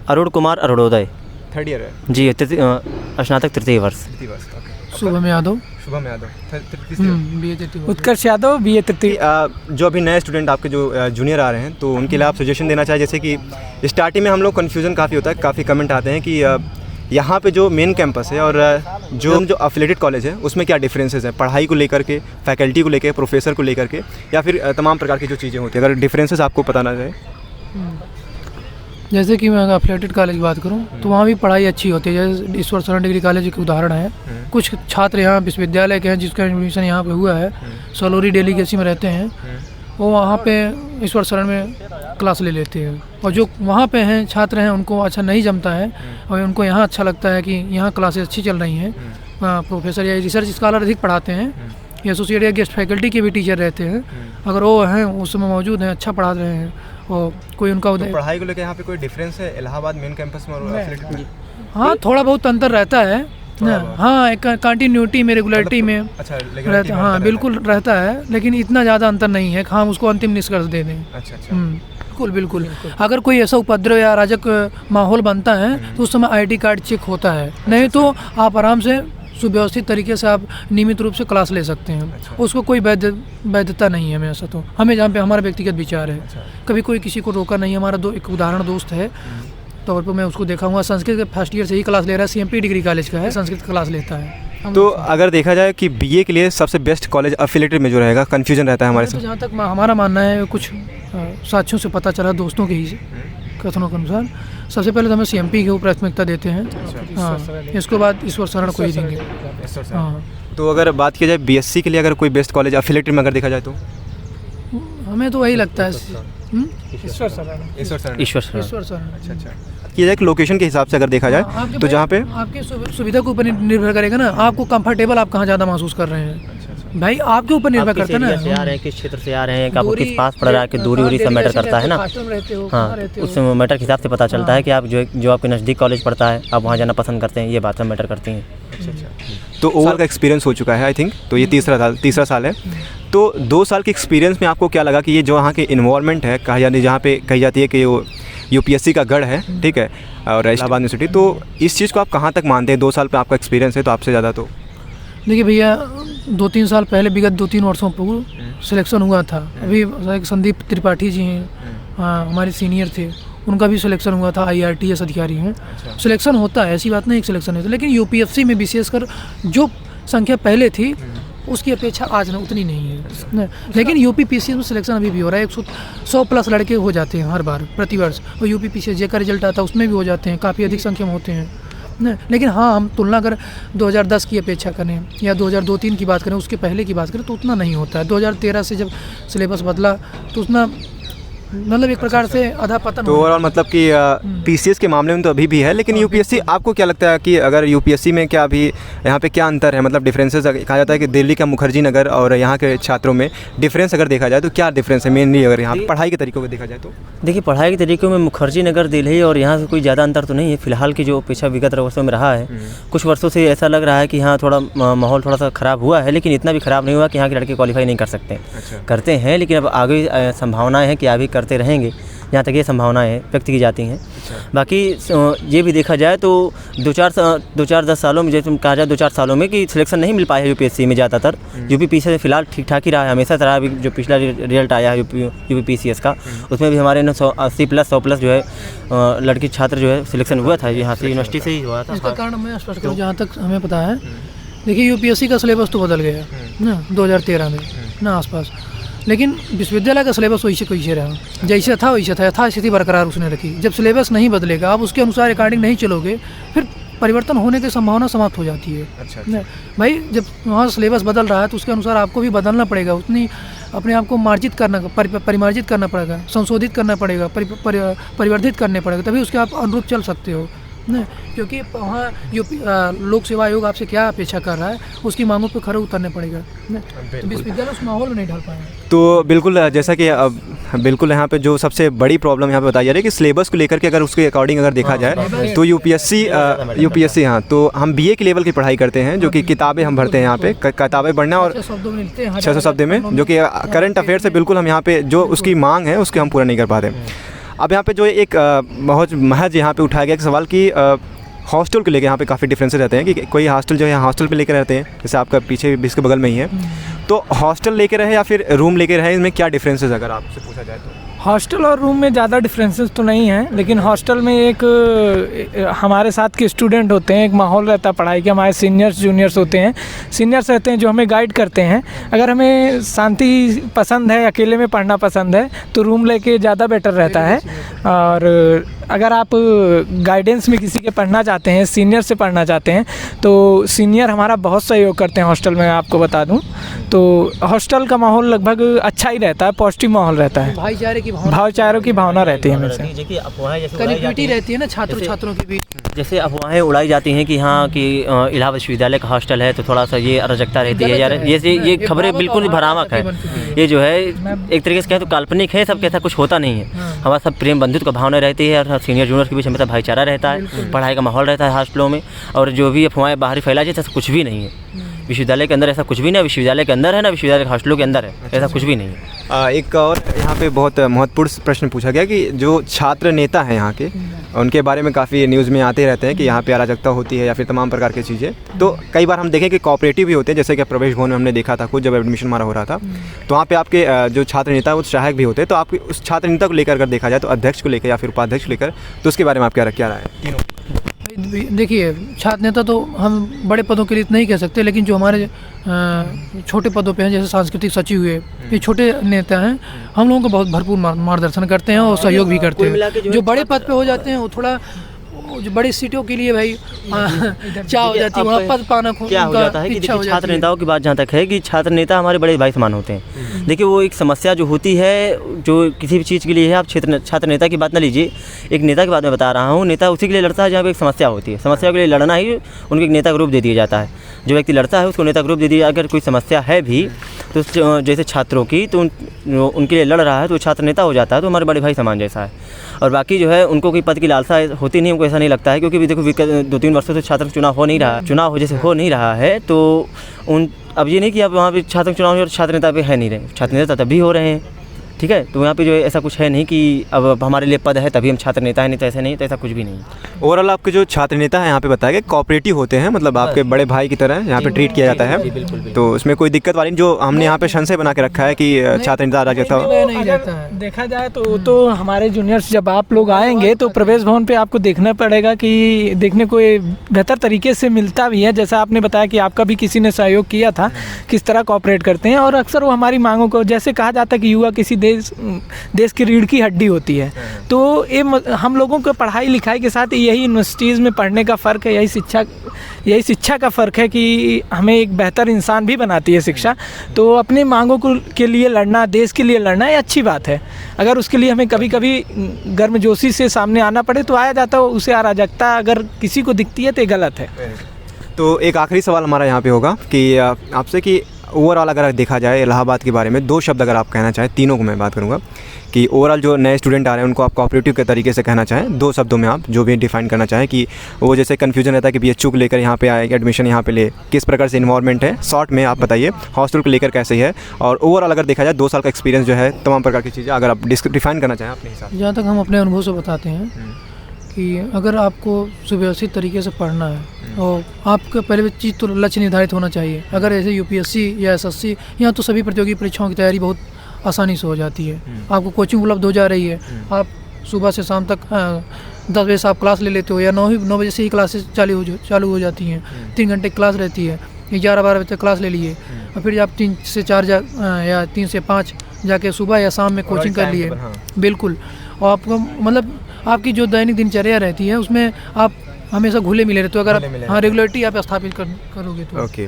Arun Kumar Arunoday. Third year है जी, स्नातक तृतीय वर्ष। शुभम यादव। शुभम यादव BA तृतीय। उत्कर्ष यादव BA तृतीय। जो अभी नए स्टूडेंट आपके जो जूनियर आ रहे हैं तो उनके लिए आप सजेशन देना चाहिए। जैसे कि स्टार्टिंग में हम लोग कन्फ्यूज़न काफ़ी होता है, काफ़ी कमेंट आते हैं कि यहाँ पे जो मेन कैंपस है और जो अफिलेटेड कॉलेज है उसमें क्या डिफरेंसेस हैं पढ़ाई को लेकर के, फैकल्टी को लेकर, प्रोफेसर को लेकर के, या फिर तमाम प्रकार की जो चीज़ें होती हैं, अगर डिफरेंसेस आपको पता ना जाए। जैसे कि मैं अगर अफिलेटेड कॉलेज की बात करूं तो वहाँ भी पढ़ाई अच्छी होती है। जैसे ईश्वर शरण डिग्री कॉलेज एक उदाहरण है। कुछ छात्र यहाँ विश्वविद्यालय के हैं जिसका एडमिशन यहाँ पे हुआ है, सलोरी डेलीगेसी में रहते हैं, वो वहाँ पे ईश्वर शरण में क्लास ले लेते हैं। और जो वहाँ पे हैं छात्र हैं उनको अच्छा नहीं जमता है और उनको यहाँ अच्छा लगता है कि यहाँ क्लासेस अच्छी चल रही हैं, प्रोफेसर या रिसर्च स्कॉलर अधिक पढ़ाते हैं, या एसोसिएट या गेस्ट फैकल्टी के भी टीचर रहते हैं, अगर वो हैं उस समय मौजूद हैं, अच्छा पढ़ा रहे हैं और कोई उनका तो पढ़ाई को लेकर यहाँ पे कोई डिफरेंस है इलाहाबाद मेन कैंपस में और अफिलेटेड में? हाँ, थोड़ा बहुत अंतर रहता है। हाँ, एक कंटिन्यूटी में, रेगुलरिटी में रहता है। हाँ, बिल्कुल रहता है, लेकिन इतना ज़्यादा अंतर नहीं है हम उसको अंतिम निष्कर्ष दे दें। बिल्कुल बिल्कुल। अगर कोई ऐसा उपद्रव या अराजक माहौल बनता है तो उस समय ID कार्ड चेक होता है, नहीं तो आप आराम से सुव्यवस्थित तरीके से आप नियमित रूप से क्लास ले सकते हैं। उसको कोई वैधता नहीं है हमें, ऐसा तो हमें जहाँ पे हमारा व्यक्तिगत विचार है, कभी कोई किसी को रोका नहीं। हमारा एक उदाहरण दोस्त है तौर पर मैं उसको देखा हुआ, संस्कृत के फर्स्ट ईयर से ही क्लास ले रहा है, CMP डिग्री कॉलेज का है, संस्कृत क्लास लेता है। तो अगर देखा जाए कि BA के लिए सबसे बेस्ट कॉलेज अफिलेटेड में जो रहेगा, कन्फ्यूजन रहता है हमारे साथ। तो जहाँ तक हमारा मानना है, कुछ साथियों से पता चला, दोस्तों के ही कथनों के अनुसार, सबसे पहले तो हमें CMP को प्राथमिकता देते हैं। हाँ, इसके बाद ईश्वर शरण को ही देंगे। हाँ, तो अगर बात की जाए BSc के लिए अगर कोई बेस्ट कॉलेज अफिलेटेड में अगर देखा जाए तो हमें तो वही लगता है, ईश्वर शरण। अच्छा। किया जाए लोकेशन के हिसाब से अगर देखा जाए तो जहाँ पे आपकी सुविधा के ऊपर निर्भर करेगा ना, आपको कंफर्टेबल आप कहाँ ज़्यादा महसूस कर रहे हैं, भाई आपके ऊपर निर्भर करता है ना। से आ रहे हैं, किस क्षेत्र से आ रहे हैं, आपको किस पास पड़ रहा है, कि दूरी सब मैटर करता है ना। हाँ, उस मैटर के हिसाब से पता चलता है कि आप जो आपके नज़दीक कॉलेज पड़ता है आप वहाँ जाना पसंद करते हैं, ये बातें मैटर करती हैं। तो ओवरऑल का एक्सपीरियंस हो चुका है, आई थिंक तो ये तीसरा साल है। तो 2 साल के एक्सपीरियंस में आपको क्या लगा कि ये जो वहाँ के इन्वायरमेंट है, जहाँ पे कही जाती है कि वो UPSC का गढ़ है, ठीक है, और इलाहाबाद यूनिवर्सिटी, तो इस चीज़ को आप कहाँ तक मानते हैं? 2 साल पे आपका एक्सपीरियंस है तो आपसे ज़्यादा तो देखिए भैया, 2-3 साल पहले, विगत 2-3 वर्षों पूर्व सिलेक्शन हुआ था। अभी एक संदीप त्रिपाठी जी हैं, हमारे सीनियर थे, उनका भी सिलेक्शन हुआ था, IRTS अधिकारी हैं। सिलेक्शन होता है, ऐसी बात नहीं, एक सिलेक्शन होता है, लेकिन UPSC में विशेषकर जो संख्या पहले थी उसकी अपेक्षा आज ना उतनी नहीं है। लेकिन UPPCS में सिलेक्शन अभी भी हो रहा है, 100 प्लस लड़के हो जाते हैं हर बार, प्रतिवर्ष। और UPPCS जे का रिजल्ट आता है उसमें भी हो जाते हैं, काफ़ी अधिक संख्या में होते हैं। लेकिन हाँ, हम तुलना अगर 2010 की अपेक्षा करें या 2002-03 की बात करें, उसके पहले की बात करें, तो उतना नहीं होता है। 2013 से जब सिलेबस बदला तो उतना, मतलब एक प्रकार से आधा पतन। तो ओवरऑल मतलब कि PCS के मामले में तो अभी भी है, लेकिन UPSC आपको क्या लगता है कि अगर UPSC में क्या अभी यहाँ पे क्या अंतर है? मतलब डिफरेंसेस कहा जाता है कि दिल्ली का मुखर्जी नगर और यहाँ के छात्रों में डिफरेंस अगर देखा जाए तो क्या डिफरेंस है मेनली, अगर यहाँ पढ़ाई के तरीकों को देखा जाए तो? देखिए, पढ़ाई के तरीकों में मुखर्जी नगर, दिल्ली और यहाँ से कोई ज़्यादा अंतर तो नहीं है फिलहाल की जो पिछले विगत वर्षों में रहा है। कुछ वर्षों से ऐसा लग रहा है कि हाँ, थोड़ा माहौल थोड़ा सा ख़राब हुआ है, लेकिन इतना भी ख़राब नहीं हुआ कि यहाँ के लड़के क्वालिफाई नहीं कर सकते। करते हैं, लेकिन अब आगे संभावनाएँ हैं कि आगे करते रहेंगे, जहाँ तक ये संभावनाएं व्यक्त की जाती हैं। बाकी ये भी देखा जाए तो 2-4 सालों में, जैसे कहा जाए 2-4 सालों में कि सिलेक्शन नहीं मिल पाया है UPSC में ज़्यादातर। UPPCS से फिलहाल ठीक ठाक ही रहा है, हमेशा रहा। अभी जो पिछला रिजल्ट आया है UPPCS का, उसमें भी हमारे 80 प्लस 100 प्लस जो है लड़की छात्र जो है सिलेक्शन हुआ था, यहाँ से यूनिवर्सिटी से ही हुआ था। इसका कारण मैं स्पष्ट करूँ, जहाँ तक हमें पता है, देखिए UPSC का सिलेबस तो बदल गया ना 2013 में ना आसपास, लेकिन विश्वविद्यालय का सिलेबस वैसे कैसे रहा, जैसे था वैसे था, यथास्थिति बरकरार उसने रखी। जब सिलेबस नहीं बदलेगा, आप उसके अनुसार अकॉर्डिंग नहीं चलोगे, फिर परिवर्तन होने की संभावना समाप्त हो जाती है। अच्छा। भाई, जब वहाँ सिलेबस बदल रहा है तो उसके अनुसार आपको भी बदलना पड़ेगा, उतनी अपने आप को मार्जित करना, परिमार्जित करना पड़ेगा, संशोधित करना पड़ेगा, परिवर्धित करने पड़ेगा, तभी उसके आप अनुरूप चल सकते हो ना। क्योंकि वहाँ लोक सेवा आयोग आपसे क्या अपेक्षा कर रहा है, उसकी मांगों पर खरे उतरने पड़ेगा ना। तो विश्वविद्यालय उस माहौल में नहीं ढल पाएगा। तो बिल्कुल, जैसा कि बिल्कुल यहाँ पे जो सबसे बड़ी प्रॉब्लम यहाँ पे बताई जा रही है कि सिलेबस को लेकर के अगर उसके अकॉर्डिंग अगर देखा जाए तो UPSC हाँ, तो हम BA के लेवल की पढ़ाई करते हैं, जो कि किताबें हम भरते हैं यहाँ पे, किताबें पढ़ना और 600 शब्द में, जो कि करंट अफेयर से बिल्कुल हम यहाँ पे जो उसकी मांग है उसके हम पूरा नहीं कर पाते। अब यहाँ पे जो एक बहुत महज यहाँ पे उठाया गया एक सवाल कि हॉस्टल को लेकर यहाँ पे काफ़ी डिफरेंसेस रहते हैं कि कोई हॉस्टल जो है हॉस्टल पे लेकर रहते हैं, जैसे आपका पीछे भी इसके बगल में ही है, तो हॉस्टल लेके रहे या फिर रूम लेके रहे, इसमें क्या डिफरेंसेस अगर आपसे पूछा जाए तो? हॉस्टल और रूम में ज़्यादा डिफरेंसेस तो नहीं है, लेकिन हॉस्टल में एक हमारे साथ के स्टूडेंट होते हैं, एक माहौल रहता है पढ़ाई के, हमारे सीनियर्स जूनियर्स होते हैं, सीनियर्स रहते हैं जो हमें गाइड करते हैं। अगर हमें शांति पसंद है, अकेले में पढ़ना पसंद है, तो रूम लेके ज़्यादा बेटर रहता है। और अगर आप गाइडेंस में किसी के पढ़ना चाहते हैं, सीनियर से पढ़ना चाहते हैं, तो सीनियर हमारा बहुत सहयोग करते हैं हॉस्टल में, आपको बता दूं। तो हॉस्टल का माहौल लगभग अच्छा ही रहता है, पॉजिटिव माहौल रहता है, भाईचारों की भावना रहती है हमेशा, कनेक्टिविटी रहती है ना छात्र छात्रों के बीच। जैसे अफवाहें उड़ाई जाती हैं कि हाँ कि इलाहाबाद विश्वविद्यालय का हॉस्टल है तो थोड़ा सा ये अराजकता रहती है यार, ये खबरें बिल्कुल भ्रामक है। ये जो है एक तरीके से कहें तो काल्पनिक है, सब कैसा कुछ होता नहीं है। हमारा सब प्रेम बंधुत्व का भावना रहती है और सीनियर जूनियर के बीच हमेशा भाईचारा रहता है, पढ़ाई का माहौल रहता है हॉस्टलों में। और जो भी अफवाहें बाहर फैलाई जाती है ऐसा कुछ भी नहीं है। विश्वविद्यालय के अंदर ऐसा कुछ भी नहीं, विश्वविद्यालय के अंदर है ना विश्वविद्यालय के हॉस्टलों के अंदर है, ऐसा कुछ भी नहीं है। एक और यहाँ पे बहुत महत्वपूर्ण प्रश्न पूछा गया कि जो छात्र नेता हैं यहाँ के, उनके बारे में काफ़ी न्यूज़ में आते रहते हैं कि यहाँ पे अराजकता होती है या फिर तमाम प्रकार की चीज़ें। तो कई बार हम देखें कि कोऑपरेटिव भी होते हैं, जैसे कि प्रवेश भवन में हमने देखा था खुद जब एडमिशन हमारा हो रहा था, तो वहाँ पे आपके जो छात्र नेता वो सहायक भी होते हैं। तो आपके उस छात्र नेता को लेकर अगर देखा जाए तो अध्यक्ष को लेकर या फिर उपाध्यक्ष को लेकर, तो उसके बारे में आप क्या राय है? तीनों देखिए, छात्र नेता तो हम बड़े पदों के लिए नहीं कह सकते, लेकिन जो हमारे छोटे पदों पे हैं, जैसे सांस्कृतिक सचिव हुए, ये छोटे नेता हैं, हम लोगों को बहुत भरपूर मार्गदर्शन करते हैं और सहयोग भी करते हैं। जो बड़े पद पे हो जाते हैं वो थोड़ा जो बड़ी सीटों के लिए भाई चाह हो जाती है, वहाँ पद पाना क्या हो जाता है कि देखिए छात्र नेताओं की बात जहाँ तक है कि छात्र नेता हमारे बड़े भाई समान होते हैं। देखिए वो एक समस्या जो होती है जो किसी भी चीज़ के लिए है, आप छात्र नेता की बात ना लीजिए, एक नेता की बात मैं बता रहा हूँ। नेता उसी के लिए लड़ता है जहाँ पर एक समस्या होती है, समस्या के लिए लड़ना ही उनको एक नेता का रूप दे दिया जाता है। जो व्यक्ति लड़ता है उसको नेता का रूप दे दिया। अगर कोई समस्या है भी तो जैसे छात्रों की, तो उनके लिए लड़ रहा है तो छात्र नेता हो जाता है, तो हमारे बड़े भाई समान जैसा है। और बाकी जो है उनको कोई पद की लालसा होती नहीं, उनको ऐसा नहीं लगता है, क्योंकि देखो 2-3 वर्षों से छात्र चुनाव हो नहीं रहा, चुनाव जैसे हो नहीं रहा है, तो अब ये नहीं कि अब वहाँ पे छात्र चुनाव हो और छात्र नेता पे है नहीं रहे, छात्र नेता तब भी हो रहे हैं, ठीक है। तो यहाँ पे जो है ऐसा कुछ है नहीं कि अब हमारे लिए पद है तभी हम छात्र नेता हैं, नहीं तो ऐसे नहीं, तो ऐसा कुछ भी नहीं। ओवरऑल आपके जो छात्र नेता है यहाँ पे बताया गया कोऑपरेटिव होते हैं, मतलब आपके बड़े भाई की तरह यहाँ पे ट्रीट किया जाता है, तो उसमें कोई दिक्कत वाली जो हमने यहाँ पे संशय बना के रखा है कि छात्र नेता अराजकता हो। देखा जाए तो हमारे जूनियर्स जब आप लोग आएंगे तो प्रवेश भवन पे आपको देखना पड़ेगा कि देखने को बेहतर तरीके से मिलता भी है। जैसा आपने बताया कि आपका भी किसी ने सहयोग किया था, किस तरह कोऑपरेट करते हैं, और अक्सर वो हमारी मांगों को, जैसे कहा जाता है कि युवा किसी देश की रीढ़ की हड्डी होती है, तो ये हम लोगों को पढ़ाई लिखाई के साथ यही यूनिवर्सिटीज़ में पढ़ने का फ़र्क है, यही शिक्षा का फ़र्क है कि हमें एक बेहतर इंसान भी बनाती है शिक्षा। तो अपनी मांगों के लिए लड़ना, देश के लिए लड़ना, ये अच्छी बात है। अगर उसके लिए हमें कभी कभी गर्मजोशी से सामने आना पड़े तो आया जाता है, उसे अराजकता अगर किसी को दिखती है तो ये गलत है। तो एक आखिरी सवाल हमारा यहाँ पे होगा कि आपसे कि ओवरऑल अगर देखा जाए इलाहाबाद के बारे में 2 शब्द अगर आप कहना चाहें, तीनों को मैं बात करूँगा कि ओवरऑल जो नए स्टूडेंट आ रहे हैं उनको आप कोऑपरेटिव के तरीके से कहना चाहें, 2 शब्दों में आप जो भी डिफाइन करना चाहें कि वो जैसे कन्फ्यूजन रहता है कि बीएचयू को लेकर यहाँ पे आए, एडमिशन यहाँ पे ले, किस प्रकार से इन्वॉल्वमेंट है, शॉर्ट में आप बताइए, हॉस्टल को लेकर कैसे है, और ओवरऑल अगर देखा जाए 2 साल का एक्सपीरियंस जो है, तमाम प्रकार की चीज़ें अगर आप डिफाइन करना चाहें अपने हिसाब से। जहाँ तक हम अपने अनुभव से बताते हैं कि अगर आपको सुव्यवस्थित तरीके से पढ़ना है और आपका पहले चीज़ तो लक्ष्य निर्धारित होना चाहिए। अगर ऐसे यूपीएससी या एसएससी, यहाँ तो सभी प्रतियोगी परीक्षाओं की तैयारी बहुत आसानी से हो जाती है। आपको कोचिंग उपलब्ध हो जा रही है, आप सुबह से शाम तक 10 बजे से आप क्लास ले लेते हो, या 9 बजे से ही क्लासेस चालू हो जाती हैं। 3 घंटे क्लास रहती है, 11-12 बजे तक क्लास ले लिए, और फिर आप 3 से 4 या 3 से 5 जाके सुबह या शाम में कोचिंग कर लिए। बिल्कुल। और आपको मतलब आपकी जो दैनिक दिनचर्या रहती है उसमें आप हमेशा घुले मिले रहते हो, अगर आप रेगुलरिटी आप स्थापित करोगे तो। ओके,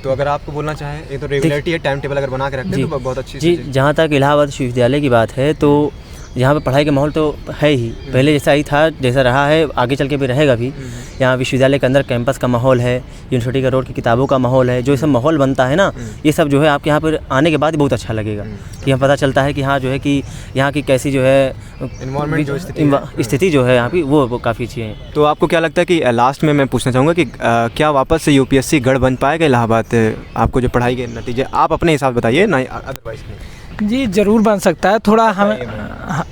तो अगर आपको बोलना चाहें, ये तो रेगुलरिटी है, टाइम टेबल अगर बना के रखते हैं तो बहुत अच्छी जी। जहाँ तक इलाहाबाद विश्वविद्यालय की बात है तो यहाँ पे पढ़ाई का माहौल तो है ही, पहले जैसा ही था, जैसा रहा है, आगे चल के भी रहेगा भी। यहाँ विश्वविद्यालय के अंदर कैंपस का माहौल है, यूनिवर्सिटी का रोड की किताबों का माहौल है, जो सब माहौल बनता है ना, ये सब जो है आपके यहाँ पर आने के बाद बहुत अच्छा लगेगा कि यहाँ पता चलता है कि हाँ जो है कि यहाँ की कैसी जो है इन्वायरमेंट जो स्थिति जो है यहाँ की वो काफ़ी अच्छी है। तो आपको क्या लगता है कि लास्ट में मैं पूछना चाहूँगा कि क्या वापस से यूपीएससी गढ़ बन पाएगा इलाहाबाद? आपको जो पढ़ाई के नतीजे आप अपने हिसाब बताइए ना, अदरवाइज नहीं। जी ज़रूर बन सकता है। थोड़ा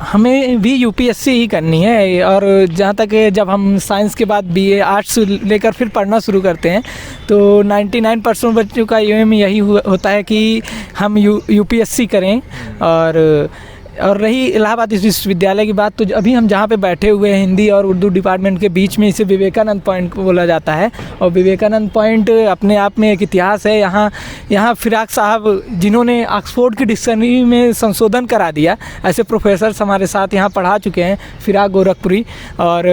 हमें भी यूपीएससी ही करनी है, और जहाँ तक जब हम साइंस के बाद बीए आर्ट्स लेकर फिर पढ़ना शुरू करते हैं तो 99% बच्चों का एम यही होता है कि हम यूपीएससी करें। और रही इलाहाबाद विश्वविद्यालय की बात, तो अभी हम जहाँ पे बैठे हुए हैं हिंदी और उर्दू डिपार्टमेंट के बीच में इसे विवेकानंद पॉइंट बोला जाता है। और विवेकानंद पॉइंट अपने आप में एक इतिहास है। यहाँ फिराक साहब जिन्होंने ऑक्सफोर्ड की डिक्शनरी में संशोधन करा दिया, ऐसे प्रोफेसर्स हमारे साथ यहाँ पढ़ा चुके हैं, फिराक गोरखपुरी। और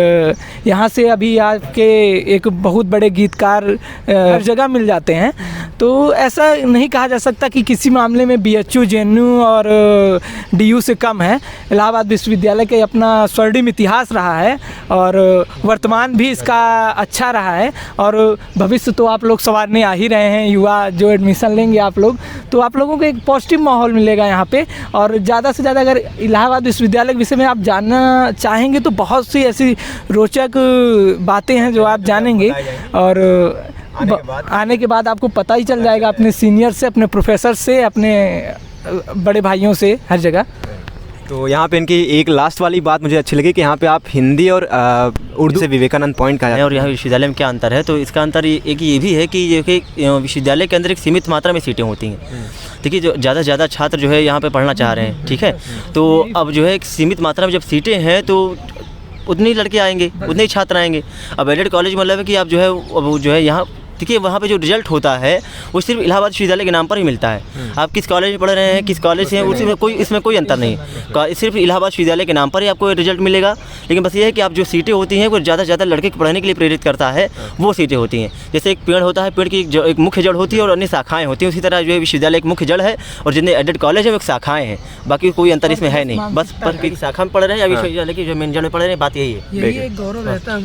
यहाँ से अभी आपके एक बहुत बड़े गीतकार हर जगह मिल जाते हैं। तो ऐसा नहीं कहा जा सकता कि किसी मामले में BHU JNU और DU से कम है। इलाहाबाद विश्वविद्यालय के अपना स्वर्णिम इतिहास रहा है और वर्तमान भी इसका अच्छा रहा है, और भविष्य तो आप लोग संवारने आ ही रहे हैं। युवा जो एडमिशन लेंगे आप लोग, तो आप लोगों को एक पॉजिटिव माहौल मिलेगा यहाँ पे। और ज़्यादा से ज़्यादा अगर इलाहाबाद विश्वविद्यालय के विषय में आप जानना चाहेंगे तो बहुत सी ऐसी रोचक बातें हैं जो आप जानेंगे, और आने के बाद आपको पता ही चल जाएगा अपने सीनियर से, अपने प्रोफेसर से, अपने बड़े भाइयों से, हर जगह। तो यहाँ पे इनकी एक लास्ट वाली बात मुझे अच्छी लगी कि यहाँ पे आप हिंदी और उर्दू से विवेकानंद पॉइंट कहा है। और यहाँ विश्वविद्यालय में क्या अंतर है, तो इसका अंतर एक ये भी है कि विश्वविद्यालय के अंदर एक सीमित मात्रा में सीटें होती हैं। देखिए, जो ज़्यादा से ज़्यादा छात्र जो है यहाँ पे पढ़ना चाह रहे हैं, ठीक है, तो अब जो है एक सीमित मात्रा में जब सीटें हैं तो उतने ही लड़के आएंगे, उतने ही छात्र आएंगे। अब एडेड कॉलेज मतलब है कि आप जो है यहाँ देखिए, वहाँ पे जो रिजल्ट होता है वो सिर्फ इलाहाबाद विश्वविद्यालय के नाम पर ही मिलता है। आप किस कॉलेज में पढ़ रहे हैं, किस कॉलेज से हैं, इसमें कोई अंतर नहीं है। सिर्फ इलाहाबाद विश्वविद्यालय के नाम पर ही आपको रिजल्ट मिलेगा। लेकिन बस ये है कि आप जो सीटें होती हैं वो ज़्यादा से ज़्यादा लड़के को पढ़ने के लिए प्रेरित करता है, वो सीटें होती हैं। जैसे एक पेड़ होता है, पेड़ की एक मुख्य जड़ होती है और अन्य शाखाएँ होती हैं, उसी तरह जो है विश्वविद्यालय एक मुख्य जड़ है और जितने एडेड कॉलेज है वो एक शाखाएँ हैं। बाकी कोई अंतर इसमें है नहीं, बस पर शाखा में पढ़ रहे हैं या विश्वविद्यालय की जो मेन जड़ में पढ़ रहे हैं, बात यही है। एक गौरव रहता है।